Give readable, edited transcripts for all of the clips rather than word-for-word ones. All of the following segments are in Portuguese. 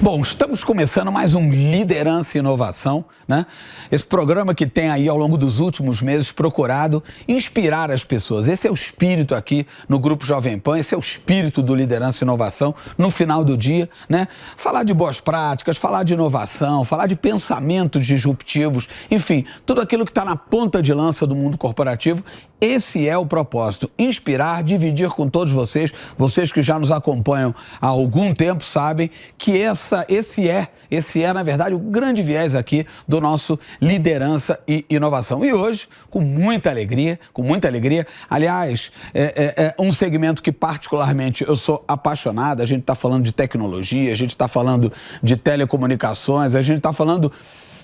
Bom, estamos começando mais um Liderança e Inovação, né? Esse programa que tem aí ao longo dos últimos meses procurado inspirar as pessoas. Esse é o espírito aqui no Grupo Jovem Pan, esse é o espírito do Liderança e Inovação no final do dia, né? Falar de boas práticas, falar de inovação, falar de pensamentos disruptivos, enfim, tudo aquilo que está na ponta de lança do mundo corporativo. Esse é o propósito, inspirar, dividir com todos vocês, vocês que já nos acompanham há algum tempo sabem que esse é, na verdade, o grande viés aqui do nosso Liderança e Inovação. E hoje, com muita alegria, aliás, um segmento que particularmente eu sou apaixonado, a gente está falando de tecnologia, a gente está falando de telecomunicações, a gente está falando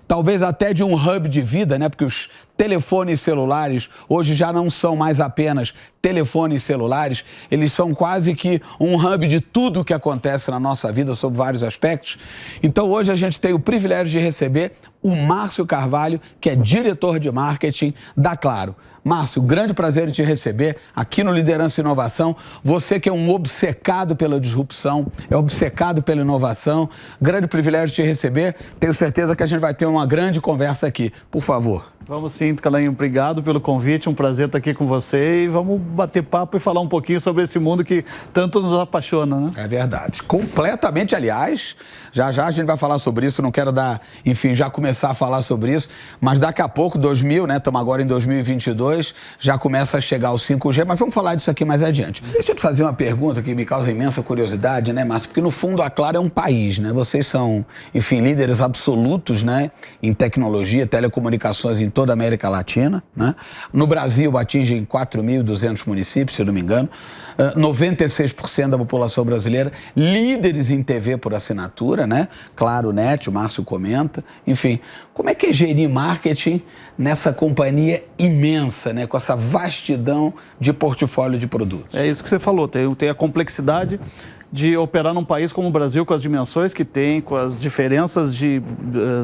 talvez até de um hub de vida, né? Porque os telefones celulares hoje já não são mais apenas telefones celulares, eles são quase que um hub de tudo o que acontece na nossa vida sob vários aspectos. Então hoje a gente tem o privilégio de receber o Márcio Carvalho, que é diretor de marketing da Claro. Márcio, grande prazer em te receber aqui no Liderança e Inovação. Você que é um obcecado pela disrupção, é obcecado pela inovação. Grande privilégio te receber. Tenho certeza que a gente vai ter uma grande conversa aqui. Por favor. Vamos sim, Calainho. Obrigado pelo convite. Um prazer estar aqui com você. E vamos bater papo e falar um pouquinho sobre esse mundo que tanto nos apaixona, né? É verdade. Completamente, aliás. Já a gente vai falar sobre isso. Não quero já começar a falar sobre isso. Mas daqui a pouco, né? Estamos agora em 2022, já começa a chegar o 5G. Mas vamos falar disso aqui mais adiante. Deixa eu te fazer uma pergunta que me causa imensa curiosidade, né, Márcio? Porque no fundo a Claro é um país, né? Vocês são, líderes absolutos, né? Em tecnologia, telecomunicações em toda a América Latina, né? No Brasil atingem 4.200 municípios, se eu não me engano, 96% da população brasileira, líderes em TV por assinatura, né? Claro, Net, o Márcio comenta, enfim. Como é que é gerir marketing nessa companhia imensa, né? Com essa vastidão de portfólio de produtos? É isso que você falou, tem a complexidade de operar num país como o Brasil, com as dimensões que tem, com as diferenças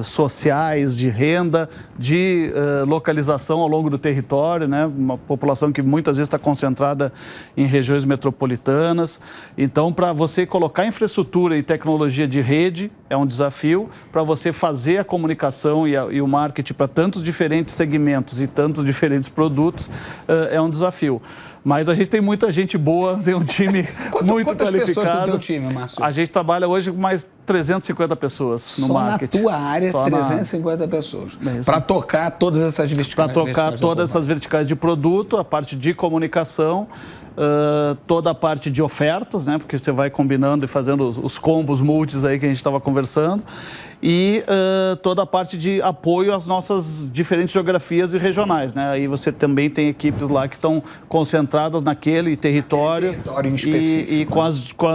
sociais, de renda, de localização ao longo do território, né? Uma população que muitas vezes está concentrada em regiões metropolitanas. Então, para você colocar infraestrutura e tecnologia de rede é um desafio, para você fazer a comunicação e o marketing para tantos diferentes segmentos e tantos diferentes produtos é um desafio. Mas a gente tem muita gente boa, tem um time muito qualificado. Quantas pessoas do teu time, Márcio? A gente trabalha hoje com mais 350 pessoas no marketing. Só na tua área, 350 pessoas. Para tocar todas essas verticais. Para tocar todas essas verticais de produto, a parte de comunicação, toda a parte de ofertas, né? Porque você vai combinando e fazendo os combos multis aí que a gente estava conversando. E toda a parte de apoio às nossas diferentes geografias e regionais, né? Aí você também tem equipes lá que estão concentradas naquele território. Em específico. E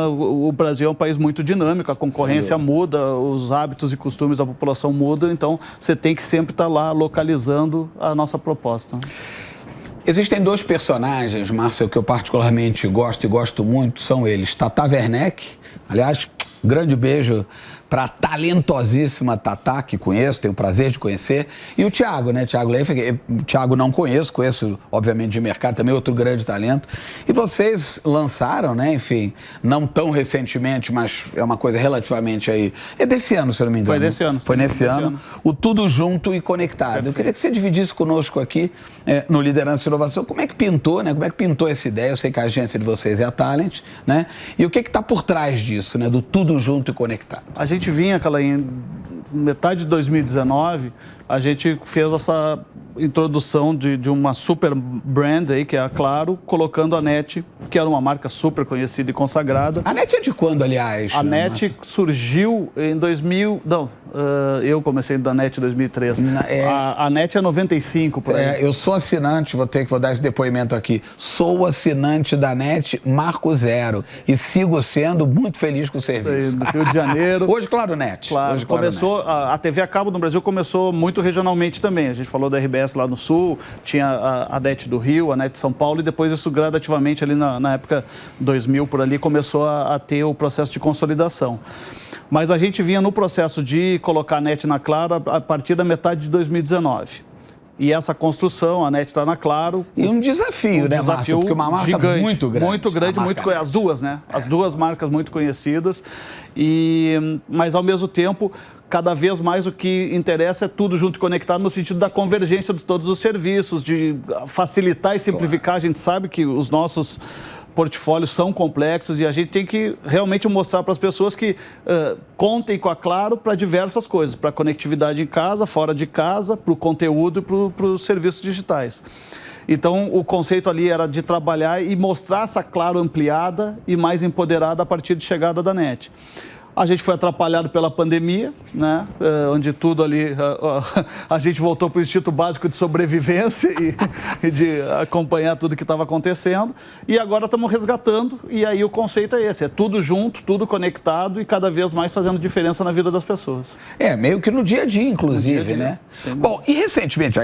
o Brasil é um país muito dinâmico, a concorrência muda, os hábitos e costumes da população mudam, então você tem que sempre estar lá localizando a nossa proposta. Existem dois personagens, Márcio, que eu particularmente gosto e gosto muito, são eles. Tata Werneck, aliás, grande beijo para a talentosíssima Tatá, que conheço, tenho o prazer de conhecer, e o Thiago, né? Thiago Leifert, Thiago não conheço, obviamente, de mercado, também outro grande talento. E vocês lançaram, né? Enfim, não tão recentemente, mas é uma coisa relativamente aí... É desse ano, se eu não me engano. Foi desse ano. Foi nesse ano. O Tudo Junto e Conectado. Perfeito. Eu queria que você dividisse conosco aqui, no Liderança e Inovação, como é que pintou, né? Como é que pintou essa ideia? Eu sei que a agência de vocês é a Talent, né? E o que está por trás disso, né? Do Tudo Junto e Conectado. A gente vinha, em metade de 2019, a gente fez essa introdução de uma super brand aí, que é a Claro, colocando a Net, que era uma marca super conhecida e consagrada. A Net é de quando, aliás? A Net surgiu em 2000... Não, eu comecei da Net em 2003. A Net é 95, por aí. Eu sou assinante, vou dar esse depoimento aqui. Sou assinante da Net Marco Zero e sigo sendo muito feliz com o serviço. No Rio de Janeiro. Hoje, claro, Net. Claro, hoje, começou, Net. A TV a cabo no Brasil começou muito regionalmente também. A gente falou da RBS lá no Sul, tinha a Net do Rio, a Net de São Paulo, e depois isso gradativamente ali na época 2000 por ali começou a ter o processo de consolidação. Mas a gente vinha no processo de colocar a NET na Claro a partir da metade de 2019. E essa construção, a NET está na Claro. E um desafio, né, Márcio? Porque uma marca gigante, muito grande. Muito grande, as duas, né? As duas marcas muito conhecidas. Mas, ao mesmo tempo, cada vez mais o que interessa é tudo junto e conectado no sentido da convergência de todos os serviços, de facilitar e simplificar. A gente sabe que os nossos portfólios são complexos e a gente tem que realmente mostrar para as pessoas que contem com a Claro para diversas coisas, para conectividade em casa, fora de casa, para o conteúdo e para os serviços digitais. Então, o conceito ali era de trabalhar e mostrar essa Claro ampliada e mais empoderada a partir de chegada da NET. A gente foi atrapalhado pela pandemia, né? Onde tudo ali, a gente voltou para o Instinto Básico de Sobrevivência e de acompanhar tudo que estava acontecendo. E agora estamos resgatando, e aí o conceito é esse, é tudo junto, tudo conectado e cada vez mais fazendo diferença na vida das pessoas. Meio que no dia a dia, inclusive, dia, né? Sim. Bom, e recentemente,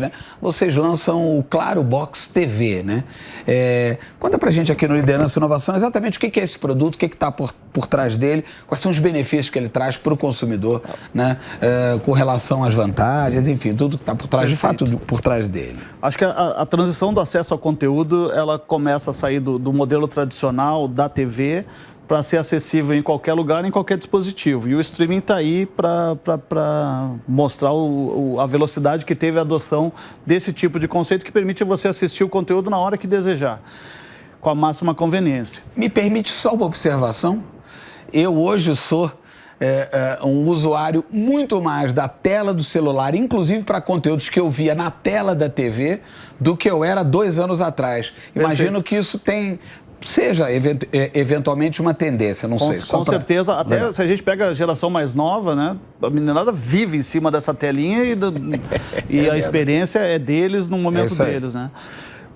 né? Vocês lançam o Claro Box TV, né? Conta pra gente aqui no Liderança e Inovação exatamente o que é esse produto, o que está por trás dele, quais são os benefícios que ele traz para o consumidor, né? Com relação às vantagens, enfim, tudo que está por trás, Perfeito. de fato, por trás dele. Acho que a transição do acesso ao conteúdo, ela começa a sair do modelo tradicional da TV para ser acessível em qualquer lugar, em qualquer dispositivo. E o streaming está aí para mostrar a velocidade que teve a adoção desse tipo de conceito que permite você assistir o conteúdo na hora que desejar, com a máxima conveniência. Me permite só uma observação? Eu hoje sou um usuário muito mais da tela do celular, inclusive para conteúdos que eu via na tela da TV, do que eu era 2 anos atrás. Imagino que isso seja eventualmente uma tendência, não sei. Com certeza, até se a gente pega a geração mais nova, né? A meninada vive em cima dessa telinha e a experiência é deles no momento deles, né?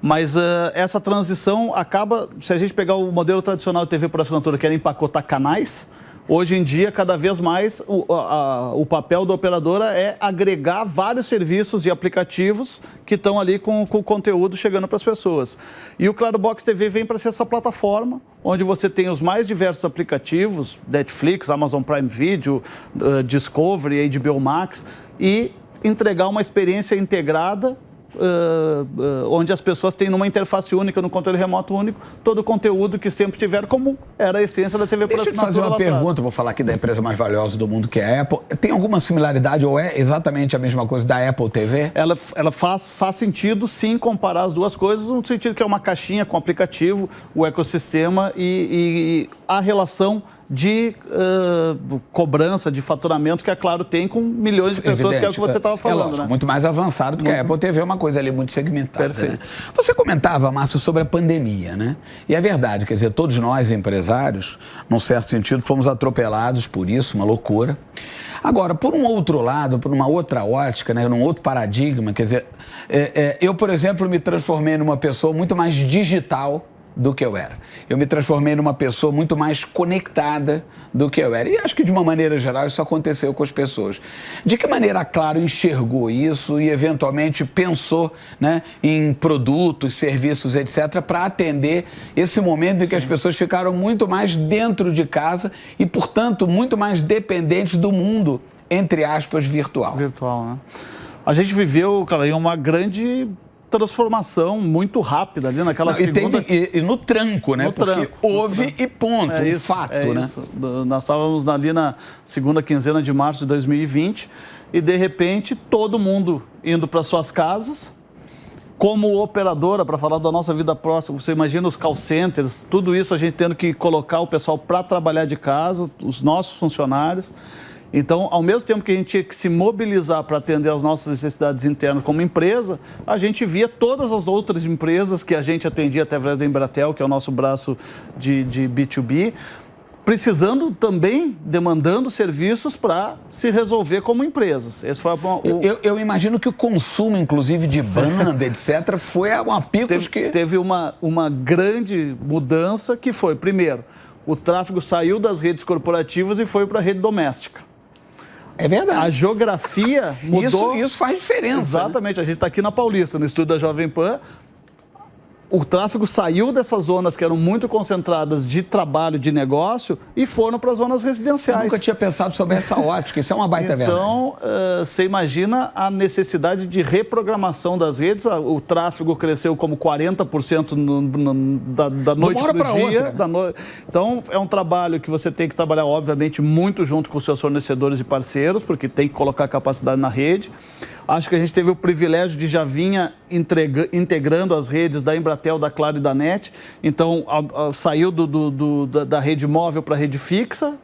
Mas essa transição acaba, se a gente pegar o modelo tradicional de TV por assinatura, que era empacotar canais, hoje em dia, cada vez mais, o papel da operadora é agregar vários serviços e aplicativos que estão ali com o conteúdo chegando para as pessoas. E o Claro Box TV vem para ser essa plataforma, onde você tem os mais diversos aplicativos, Netflix, Amazon Prime Video, Discovery, HBO Max, e entregar uma experiência integrada, onde as pessoas têm numa interface única, no controle remoto único, todo o conteúdo que sempre tiveram, como era a essência da TV por assinatura. Deixa eu te fazer uma pergunta, vou falar aqui da empresa mais valiosa do mundo, que é a Apple. Tem alguma similaridade ou é exatamente a mesma coisa da Apple TV? Ela faz sentido, sim, comparar as duas coisas, no sentido que é uma caixinha com aplicativo, o ecossistema e a relação de cobrança, de faturamento que a Claro tem com milhões de pessoas, que é o que você estava falando. Lógico, né? Muito mais avançado, porque a Apple TV é uma coisa ali muito segmentada. Perfeito. Né? Você comentava, Márcio, sobre a pandemia, né? E é verdade, quer dizer, todos nós, empresários, num certo sentido, fomos atropelados por isso, uma loucura. Agora, por um outro lado, por uma outra ótica, né, num outro paradigma, quer dizer, eu, por exemplo, me transformei numa pessoa muito mais digital do que eu era. Eu me transformei numa pessoa muito mais conectada do que eu era. E acho que, de uma maneira geral, isso aconteceu com as pessoas. De que maneira a Claro enxergou isso e, eventualmente, pensou, né, em produtos, serviços, etc., para atender esse momento em que as pessoas ficaram muito mais dentro de casa e, portanto, muito mais dependentes do mundo, entre aspas, virtual. Virtual, né? A gente viveu, cara, em uma grande transformação muito rápida ali naquela segunda... E no tranco, né? No Porque tranco, houve e ponto, fato, né? Isso. Nós estávamos ali na segunda quinzena de março de 2020 e, de repente, todo mundo indo para suas casas. Como operadora, para falar da nossa vida próxima, você imagina os call centers, tudo isso a gente tendo que colocar o pessoal para trabalhar de casa, os nossos funcionários. Então, ao mesmo tempo que a gente tinha que se mobilizar para atender as nossas necessidades internas como empresa, a gente via todas as outras empresas que a gente atendia através da Embratel, que é o nosso braço de B2B, precisando também, demandando serviços para se resolver como empresas. Esse foi eu imagino que o consumo, inclusive, de banda, etc., foi a picos que... Teve uma grande mudança que foi, primeiro, o tráfego saiu das redes corporativas e foi para a rede doméstica. É verdade. A geografia mudou. Isso faz diferença. Exatamente. Né? A gente está aqui na Paulista, no estúdio da Jovem Pan. o tráfego saiu dessas zonas que eram muito concentradas de trabalho, de negócio, e foram para as zonas residenciais. Eu nunca tinha pensado sobre essa ótica, isso é uma baita verdade. Então, você imagina a necessidade de reprogramação das redes. O tráfego cresceu como 40% da noite para o dia. Então, é um trabalho que você tem que trabalhar, obviamente, muito junto com os seus fornecedores e parceiros, porque tem que colocar capacidade na rede. Acho que a gente teve o privilégio de já vinha integrando as redes da Embratel, da Claro e da NET. Então, saiu da rede móvel para a rede fixa,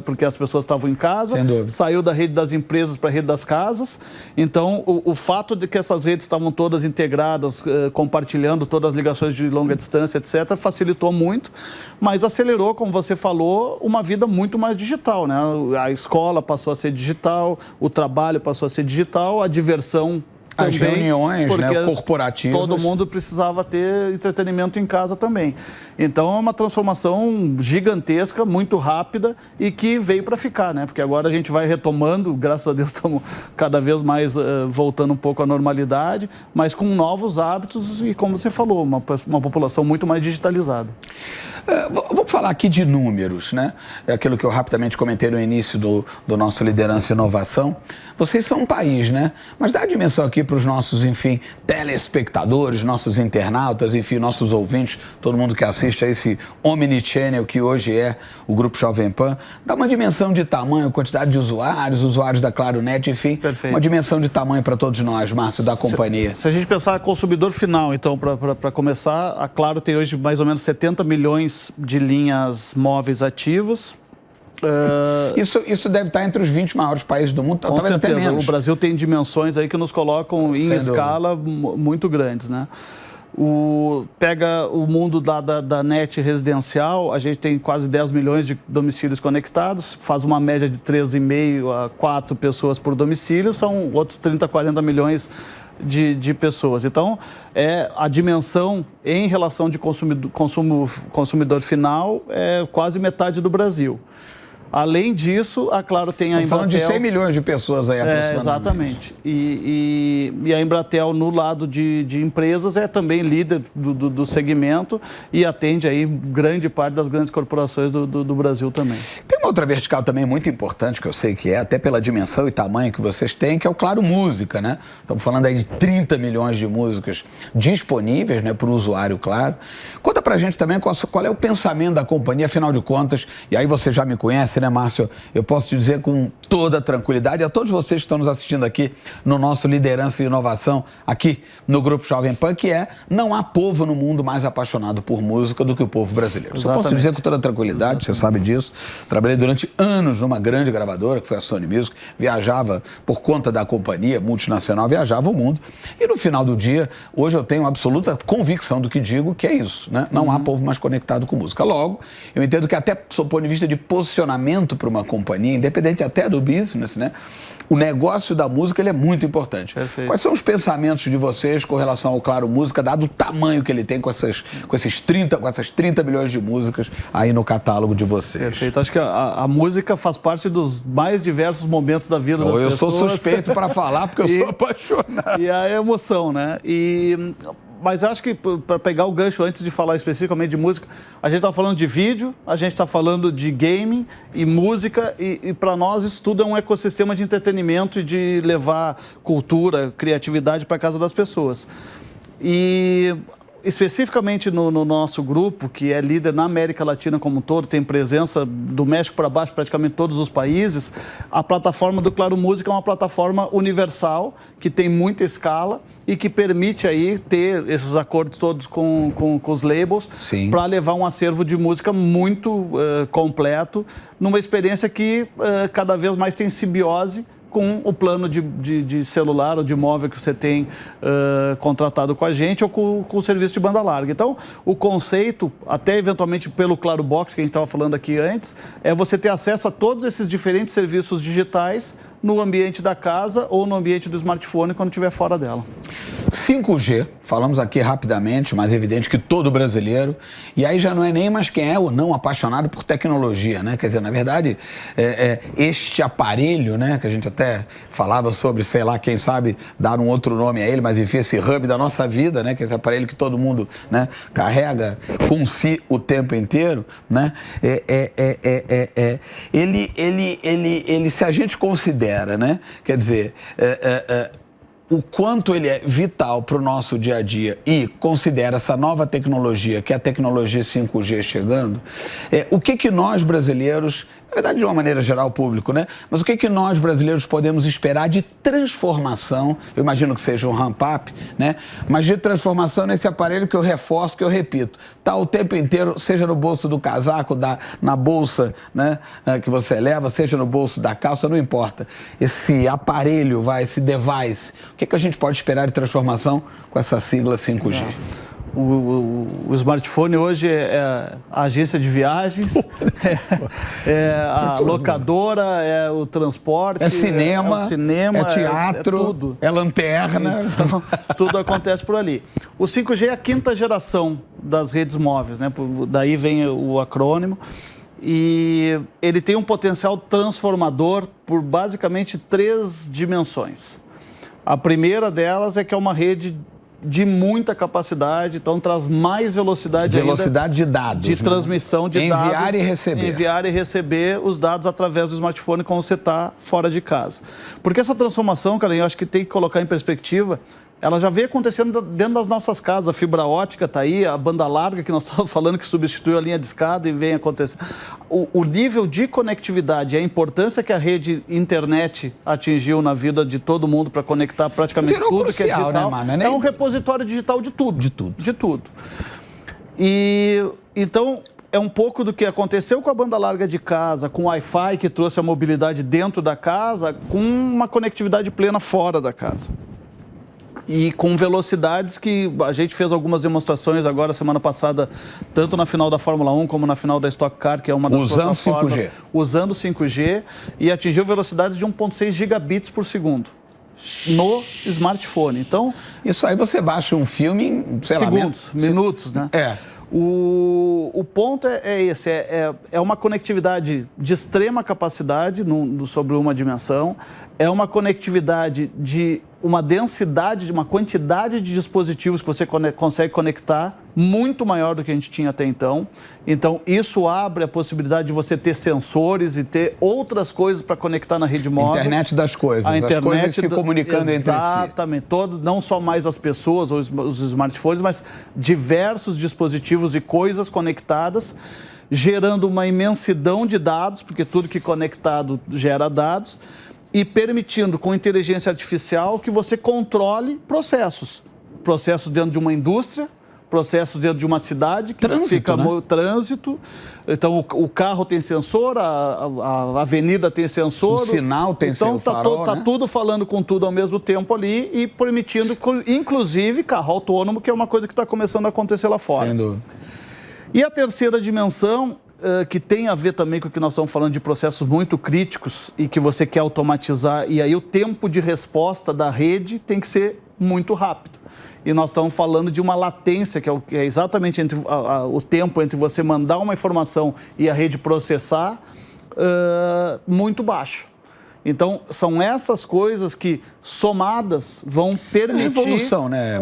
porque as pessoas estavam em casa, saiu da rede das empresas para a rede das casas. Então, o fato de que essas redes estavam todas integradas, compartilhando todas as ligações de longa distância, etc., facilitou muito, mas acelerou, como você falou, uma vida muito mais digital, né? A escola passou a ser digital, o trabalho passou a ser digital, a diversão também, as reuniões, né, corporativas. Todo mundo precisava ter entretenimento em casa também. Então, é uma transformação gigantesca, muito rápida e que veio para ficar, né? Porque agora a gente vai retomando, graças a Deus estamos cada vez mais voltando um pouco à normalidade, mas com novos hábitos e, como você falou, uma população muito mais digitalizada. Vamos falar aqui de números, né? É aquilo que eu rapidamente comentei no início do nosso Liderança e Inovação. Vocês são um país, né? Mas dá a dimensão aqui para os nossos, enfim, telespectadores, nossos internautas, enfim, nossos ouvintes, todo mundo que assiste a esse omnichannel que hoje é o Grupo Jovem Pan. Dá uma dimensão de tamanho, quantidade de usuários da Claro Net, enfim. Perfeito. Uma dimensão de tamanho para todos nós, Márcio, da companhia. Se a gente pensar consumidor final, então, para começar, a Claro tem hoje mais ou menos 70 milhões de linhas móveis ativas. Isso deve estar entre os 20 maiores países do mundo, talvez até menos. O Brasil tem dimensões aí que nos colocam em escala muito grandes, né? Pega o mundo da net residencial, a gente tem quase 10 milhões de domicílios conectados, faz uma média de 3,5 a 4 pessoas por domicílio, são outros 30, 40 milhões de pessoas. Então, a dimensão em relação de consumidor final é quase metade do Brasil. Além disso, a Claro tem a Embratel... falando de 100 milhões de pessoas aí aproximadamente. Exatamente. E a Embratel, no lado de empresas, é também líder do segmento e atende aí grande parte das grandes corporações do Brasil também. Tem uma outra vertical também muito importante, que eu sei que até pela dimensão e tamanho que vocês têm, que é o Claro Música, né? Estamos falando aí de 30 milhões de músicas disponíveis, né, para o usuário, claro. Conta pra gente também qual é o pensamento da companhia, afinal de contas, e aí você já me conhece, né, Márcio? Eu posso te dizer com toda tranquilidade a todos vocês que estão nos assistindo aqui no nosso Liderança e Inovação, aqui no Grupo Jovem Pan, que não há povo no mundo mais apaixonado por música do que o povo brasileiro. Isso eu posso dizer com toda tranquilidade, você sabe disso. Trabalhei durante anos numa grande gravadora, que foi a Sony Music, viajava por conta da companhia multinacional, viajava o mundo. E no final do dia, hoje eu tenho absoluta convicção do que digo, que é isso, né? Não há povo mais conectado com música. Logo, eu entendo que até do ponto de vista de posicionamento para uma companhia, independente até do business, né? O negócio da música ele é muito importante. Perfeito. Quais são os pensamentos de vocês com relação ao Claro Música, dado o tamanho que ele tem com essas 30 milhões de músicas aí no catálogo de vocês? Perfeito. Acho que a música faz parte dos mais diversos momentos da vida das pessoas. Eu sou suspeito para falar, porque eu sou apaixonado. E a emoção, né? Mas acho que, para pegar o gancho antes de falar especificamente de música, a gente está falando de vídeo, a gente está falando de gaming e música, e para nós isso tudo é um ecossistema de entretenimento e de levar cultura, criatividade para a casa das pessoas. E especificamente no nosso grupo, que é líder na América Latina como um todo, tem presença do México para baixo, praticamente todos os países, a plataforma do Claro Música é uma plataforma universal, que tem muita escala e que permite aí ter esses acordos todos com os labels para levar um acervo de música muito completo, numa experiência que cada vez mais tem simbiose com o plano de celular ou de móvel que você tem contratado com a gente ou com o serviço de banda larga. Então, o conceito, até eventualmente pelo Claro Box, que a gente estava falando aqui antes, é você ter acesso a todos esses diferentes serviços digitais no ambiente da casa ou no ambiente do smartphone quando estiver fora dela. 5G, falamos aqui rapidamente, mas é evidente que todo brasileiro, e aí já não é nem mais quem é ou não apaixonado por tecnologia, né? Quer dizer, na verdade, este aparelho, né, que a gente até falava sobre, sei lá, quem sabe dar um outro nome a ele, mas enfim, esse hub da nossa vida, né, que é esse aparelho que todo mundo, né, carrega com si o tempo inteiro, né? Ele, se a gente considera, né, quer dizer, o quanto ele é vital para o nosso dia a dia e considera essa nova tecnologia, que é a tecnologia 5G chegando, o que nós brasileiros, na verdade de uma maneira geral o público, né? Mas o que nós brasileiros podemos esperar de transformação, eu imagino que seja um ramp-up, né? Mas de transformação nesse aparelho que eu reforço, que eu repito, está o tempo inteiro, seja no bolso do casaco, na bolsa, né, que você leva, seja no bolso da calça, não importa. Esse aparelho, esse device, o que a gente pode esperar de transformação com essa sigla 5G? O smartphone hoje é a agência de viagens, é a locadora, é o transporte, é cinema, é teatro, é tudo. É lanterna. Então, tudo acontece por ali. O 5G é a quinta geração das redes móveis, né? Daí vem o acrônimo. E ele tem um potencial transformador por basicamente 3 dimensões. A primeira delas é que é uma rede de muita capacidade, então traz mais velocidade de dados, de transmissão de dados. Enviar e receber. Enviar e receber os dados através do smartphone quando você está fora de casa. Porque essa transformação, cara, eu acho que tem que colocar em perspectiva, ela já vem acontecendo dentro das nossas casas. A fibra ótica está aí, a banda larga que nós estamos falando que substituiu a linha de escada e vem acontecendo. O nível de conectividade, a importância que a rede internet atingiu na vida de todo mundo para conectar praticamente virou tudo crucial, que é digital, né, mano? é um repositório digital de tudo. De tudo. De tudo. E então é um pouco do que aconteceu com a banda larga de casa, com o Wi-Fi que trouxe a mobilidade dentro da casa, com uma conectividade plena fora da casa. E com velocidades que a gente fez algumas demonstrações agora, semana passada, tanto na final da Fórmula 1 como na final da Stock Car, que é uma das plataformas. 5G. Usando 5G e atingiu velocidades de 1,6 gigabits por segundo no smartphone. Então, isso aí você baixa um filme em, segundos, minutos, né? O ponto é esse, é uma conectividade de extrema capacidade sobre uma dimensão, é uma conectividade de uma densidade, de uma quantidade de dispositivos que você consegue conectar muito maior do que a gente tinha até então. Então, isso abre a possibilidade de você ter sensores e ter outras coisas para conectar na rede móvel. Internet das coisas, as coisas se comunicando entre si. Exatamente, não só mais as pessoas ou os smartphones, mas diversos dispositivos e coisas conectadas, gerando uma imensidão de dados, porque tudo que é conectado gera dados, e permitindo com inteligência artificial que você controle processos. Processos dentro de uma indústria, processos dentro de uma cidade, que fica trânsito. Então, o carro tem sensor, a avenida tem sensor. O sinal tem sensor. Então, está tudo falando com tudo ao mesmo tempo ali e permitindo, inclusive, carro autônomo, que é uma coisa que está começando a acontecer lá fora. Sem dúvida. E a terceira dimensão, que tem a ver também com o que nós estamos falando de processos muito críticos e que você quer automatizar, e aí o tempo de resposta da rede tem que ser muito rápido. E nós estamos falando de uma latência, que é exatamente o tempo entre você mandar uma informação e a rede processar, muito baixo. Então, são essas coisas que, somadas, vão permitir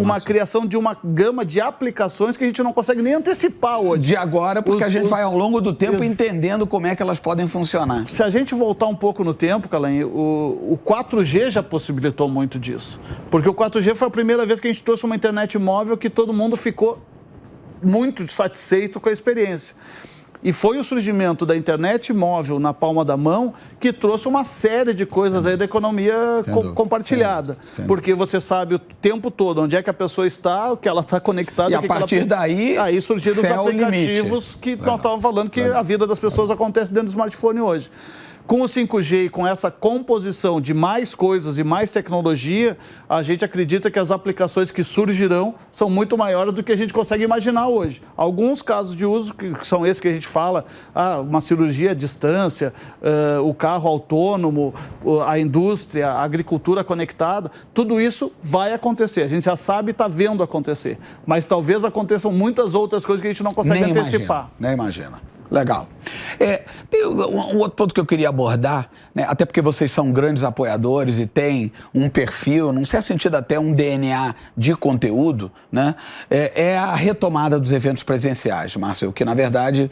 uma criação de uma gama de aplicações que a gente não consegue nem antecipar hoje. De agora, porque a gente vai, ao longo do tempo, entendendo como é que elas podem funcionar. Se a gente voltar um pouco no tempo, Calanhê, o 4G já possibilitou muito disso. Porque o 4G foi a primeira vez que a gente trouxe uma internet móvel que todo mundo ficou muito satisfeito com a experiência. E foi o surgimento da internet móvel na palma da mão que trouxe uma série de coisas aí da economia compartilhada. Porque você sabe o tempo todo onde é que a pessoa está, o que ela está conectada. E a partir daí... Aí surgiram os aplicativos que nós estávamos falando que a vida das pessoas acontece dentro do smartphone hoje. Com o 5G e com essa composição de mais coisas e mais tecnologia, a gente acredita que as aplicações que surgirão são muito maiores do que a gente consegue imaginar hoje. Alguns casos de uso, que são esses que a gente fala, uma cirurgia à distância, o carro autônomo, a indústria, a agricultura conectada, tudo isso vai acontecer. A gente já sabe e está vendo acontecer. Mas talvez aconteçam muitas outras coisas que a gente não consegue antecipar. Nem imagina. Legal. Tem um outro ponto que eu queria abordar, né, até porque vocês são grandes apoiadores e têm um perfil, num certo sentido até um DNA de conteúdo, né, é a retomada dos eventos presenciais, Márcio, que na verdade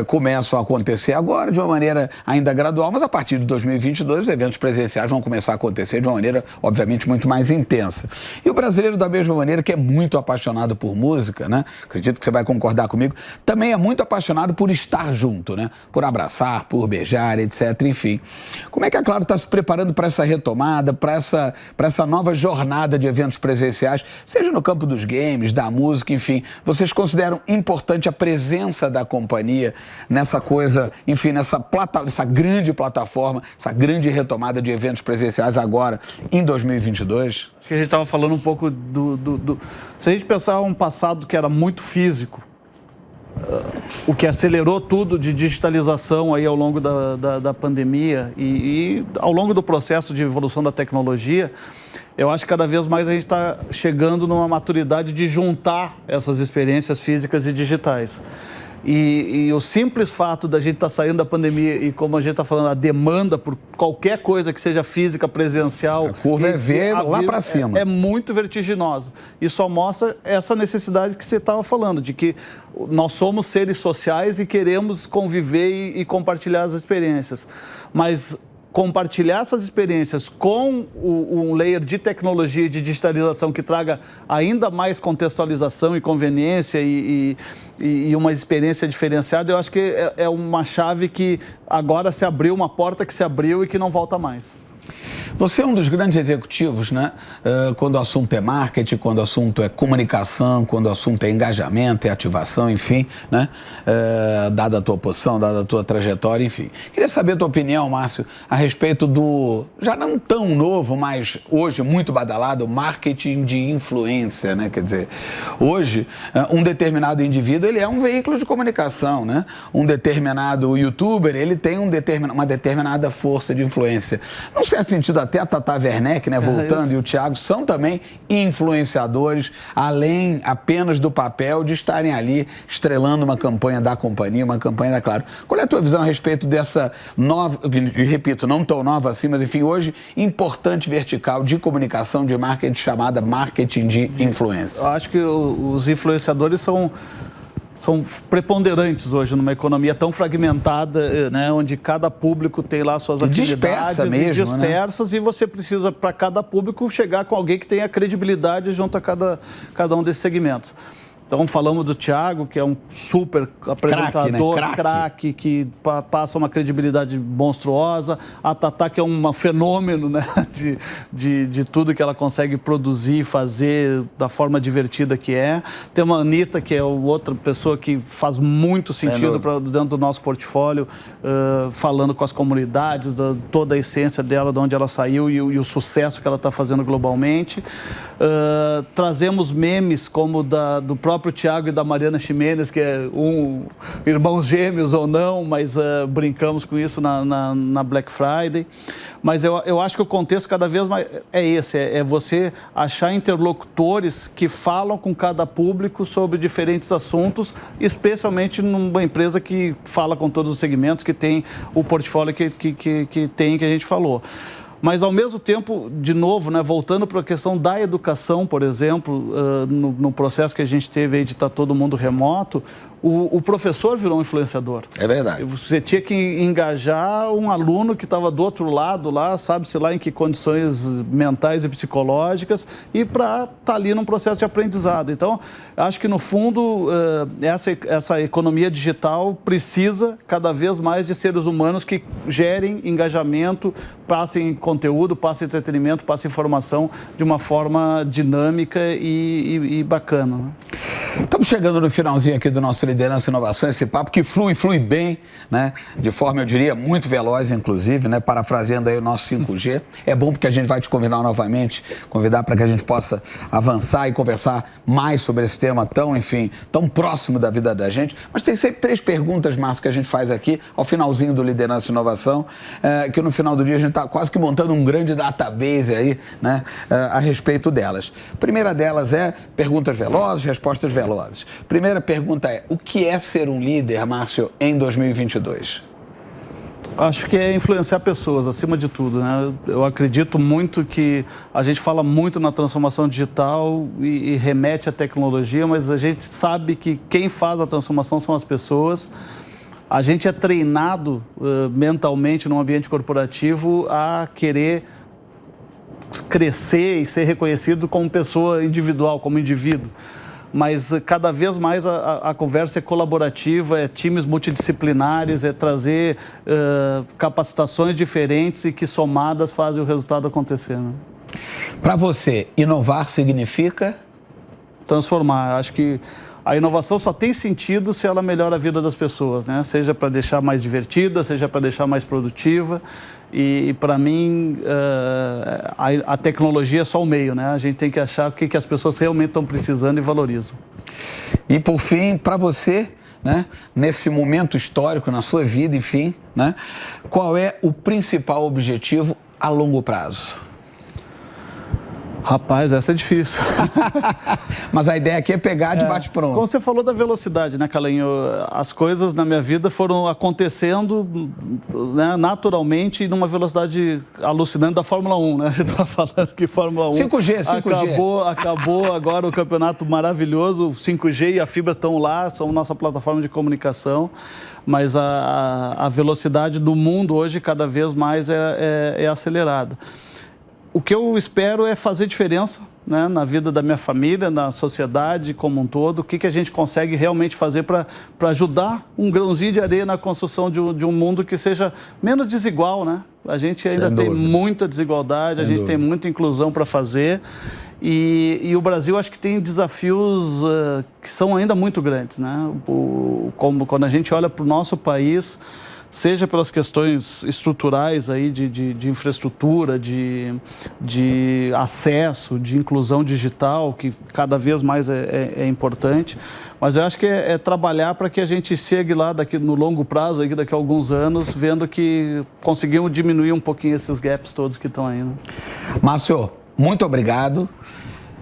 começam a acontecer agora de uma maneira ainda gradual, mas a partir de 2022 os eventos presenciais vão começar a acontecer de uma maneira, obviamente, muito mais intensa. E o brasileiro, da mesma maneira que é muito apaixonado por música, né, acredito que você vai concordar comigo, também é muito apaixonado por estar junto, né? Por abraçar, por beijar, etc. Enfim, como é que a Claro está se preparando para essa retomada, para essa nova jornada de eventos presenciais, seja no campo dos games, da música, enfim, vocês consideram importante a presença da companhia nessa coisa, enfim, nessa grande plataforma, essa grande retomada de eventos presenciais agora em 2022? Acho que a gente estava falando um pouco Se a gente pensar um passado que era muito físico, o que acelerou tudo de digitalização aí ao longo da pandemia e ao longo do processo de evolução da tecnologia, eu acho que cada vez mais a gente está chegando numa maturidade de juntar essas experiências físicas e digitais. E o simples fato da gente estar saindo da pandemia e, como a gente está falando, a demanda por qualquer coisa que seja física, presencial... A curva é ver lá para cima. É muito vertiginosa. E só mostra essa necessidade que você estava falando, de que nós somos seres sociais e queremos conviver e compartilhar as experiências. Mas compartilhar essas experiências com um layer de tecnologia e de digitalização que traga ainda mais contextualização e conveniência e uma experiência diferenciada, eu acho que é uma chave que agora se abriu, uma porta que se abriu e que não volta mais. Você é um dos grandes executivos, né? Quando o assunto é marketing, quando o assunto é comunicação, quando o assunto é engajamento, é ativação, enfim, né? Dada a tua posição, dada a tua trajetória, enfim. Queria saber a tua opinião, Márcio, a respeito do, já não tão novo, mas hoje muito badalado, marketing de influência, né? Quer dizer, hoje, um determinado indivíduo, ele é um veículo de comunicação, né? Um determinado youtuber, ele tem uma determinada força de influência. Não sei sentido até a Tata Werneck, né, voltando, e o Thiago são também influenciadores, além apenas do papel de estarem ali estrelando uma campanha da companhia, uma campanha da Claro. Qual é a tua visão a respeito dessa nova, e repito, não tão nova assim, mas enfim, hoje, importante vertical de comunicação, de marketing, chamada marketing de influência? Eu acho que os influenciadores são preponderantes hoje numa economia tão fragmentada, né, onde cada público tem lá suas afinidades dispersas, né? E você precisa, para cada público, chegar com alguém que tenha credibilidade junto a cada um desses segmentos. Então, falamos do Thiago, que é um super apresentador, craque, que passa uma credibilidade monstruosa. A Tatá, que é um fenômeno, né, de tudo que ela consegue produzir e fazer da forma divertida que é. Tem uma Anitta, que é outra pessoa que faz muito sentido dentro do nosso portfólio, falando com as comunidades, toda a essência dela, de onde ela saiu e o sucesso que ela está fazendo globalmente. Trazemos memes como do próprio Thiago e da Mariana Ximenes, que é irmãos gêmeos ou não, mas brincamos com isso na Black Friday. Mas eu acho que o contexto cada vez mais é esse, é você achar interlocutores que falam com cada público sobre diferentes assuntos, especialmente numa empresa que fala com todos os segmentos, que tem o portfólio que a gente falou. Mas, ao mesmo tempo, de novo, né, voltando para a questão da educação, por exemplo, no processo que a gente teve aí de estar todo mundo remoto, o professor virou um influenciador. É verdade. Você tinha que engajar um aluno que estava do outro lado lá, sabe-se lá em que condições mentais e psicológicas, e para estar ali num processo de aprendizado. Então, acho que, no fundo, essa economia digital precisa cada vez mais de seres humanos que gerem engajamento, passem conteúdo, passem entretenimento, passem informação de uma forma dinâmica e bacana, né? Estamos chegando no finalzinho aqui do nosso Liderança e Inovação, esse papo que flui bem, né? De forma, eu diria, muito veloz, inclusive, né? Parafraseando aí o nosso 5G. É bom porque a gente vai te convidar novamente, convidar para que a gente possa avançar e conversar mais sobre esse tema tão, enfim, tão próximo da vida da gente. Mas tem sempre 3 perguntas, Márcio, que a gente faz aqui, ao finalzinho do Liderança e Inovação, que no final do dia a gente está quase que montando um grande database aí, né? A respeito delas. A primeira delas é perguntas velozes, respostas velozes. Primeira pergunta é: o que é ser um líder, Márcio, em 2022? Acho que é influenciar pessoas, acima de tudo, né? Eu acredito muito que a gente fala muito na transformação digital e remete à tecnologia, mas a gente sabe que quem faz a transformação são as pessoas. A gente é treinado mentalmente num ambiente corporativo a querer crescer e ser reconhecido como pessoa individual, como indivíduo. Mas cada vez mais a conversa é colaborativa, é times multidisciplinares, é trazer capacitações diferentes e que somadas fazem o resultado acontecer, né? Para você, inovar significa? Transformar. Acho que a inovação só tem sentido se ela melhora a vida das pessoas, né? Seja para deixar mais divertida, seja para deixar mais produtiva. E para mim, a tecnologia é só o meio, né? A gente tem que achar o que as pessoas realmente estão precisando e valorizam. E por fim, para você, né, nesse momento histórico, na sua vida, enfim, né, qual é o principal objetivo a longo prazo? Rapaz, essa é difícil. Mas a ideia aqui é pegar de bate-pronto. Como você falou da velocidade, né, Calenho? As coisas na minha vida foram acontecendo, né, naturalmente e numa velocidade alucinante da Fórmula 1, né? A gente estava falando que Fórmula 1 5G. Acabou agora o campeonato maravilhoso, o 5G e a fibra estão lá, são nossa plataforma de comunicação, mas a velocidade do mundo hoje cada vez mais é acelerada. O que eu espero é fazer diferença, né, na vida da minha família, na sociedade como um todo. O que a gente consegue realmente fazer para ajudar um grãozinho de areia na construção de um mundo que seja menos desigual, né? A gente ainda tem muita desigualdade, a gente tem muita inclusão para fazer. E o Brasil, acho que tem desafios que são ainda muito grandes, né? Quando a gente olha para o nosso país, seja pelas questões estruturais aí de infraestrutura, de acesso, de inclusão digital, que cada vez mais é importante. Mas eu acho que é trabalhar para que a gente chegue lá no longo prazo, daqui a alguns anos, vendo que conseguimos diminuir um pouquinho esses gaps todos que estão aí, né? Márcio, muito obrigado.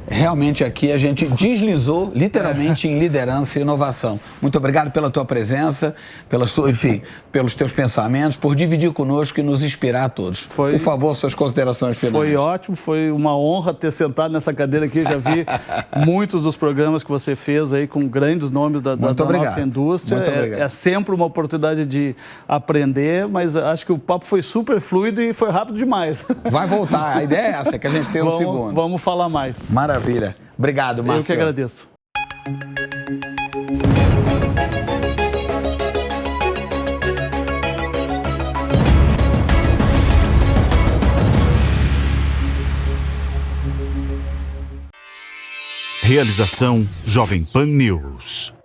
Realmente aqui a gente deslizou literalmente em liderança e inovação. Muito obrigado pela tua presença, pelos teus pensamentos, por dividir conosco e nos inspirar a todos. Por favor, suas considerações finais. Foi ótimo, foi uma honra ter sentado nessa cadeira aqui. Já vi muitos dos programas que você fez aí com grandes nomes da nossa indústria. É sempre uma oportunidade de aprender, mas acho que o papo foi super fluido e foi rápido demais. Vai voltar, a ideia é essa, que a gente tem um segundo. Vamos falar mais. Maravilha. Obrigado, Márcio. Eu que agradeço. Realização Jovem Pan News.